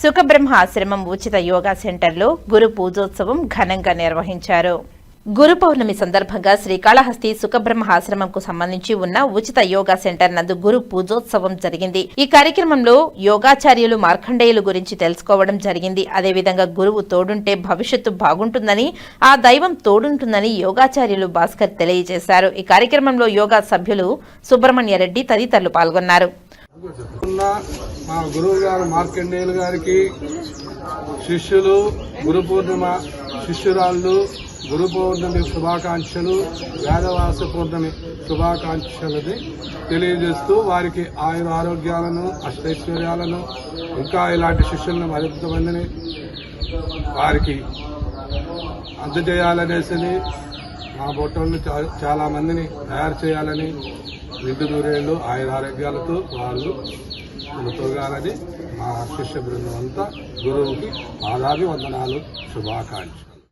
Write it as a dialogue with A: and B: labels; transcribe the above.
A: సుఖబ్రహ్మ ఆశ్రమం ఉచిత యోగా సెంటర్లో గురు పూజోత్సవం ఘనంగా నిర్వహించారు. గురు పౌర్ణమి సందర్భంగా శ్రీకాళహస్తి సుఖబ్రహ్మ ఆశ్రమంకు సంబంధించి ఉన్న ఉచిత యోగా సెంటర్ నందు గురు పూజోత్సవం జరిగింది. ఈ కార్యక్రమంలో యోగాచార్యులు మార్కండేయులు గురించి తెలుసుకోవడం జరిగింది. అదేవిధంగా గురువు తోడుంటే భవిష్యత్తు బాగుంటుందని, ఆ దైవం తోడుంటుందని యోగాచార్యులు భాస్కర్ తెలియజేశారు. ఈ కార్యక్రమంలో యోగా సభ్యులు సుబ్రహ్మణ్యరెడ్డి తదితరులు పాల్గొన్నారు.
B: మా గురువు గారు మార్కండేయులు గారికి శిష్యులు గురు పూర్ణిమ శిష్యురాళ్ళు గురు పౌర్ణమి శుభాకాంక్షలు, వేదవాస పౌర్ణమి శుభాకాంక్షలని తెలియజేస్తూ వారికి ఆయుర ఆరోగ్యాలను, అష్టైశ్వర్యాలను, ఇంకా ఇలాంటి శిష్యులను మరింత మందిని వారికి అందజేయాలనేసి మా బొట్టలను చాలా మందిని తయారు చేయాలని, నిండు దూరేళ్లు ఆయుర ఆరోగ్యాలతో వాళ్ళు తొలగాలని మా శిష్య బృందం అంతా గురువుకి పాదాభి వందనాలు, శుభాకాంక్షలు.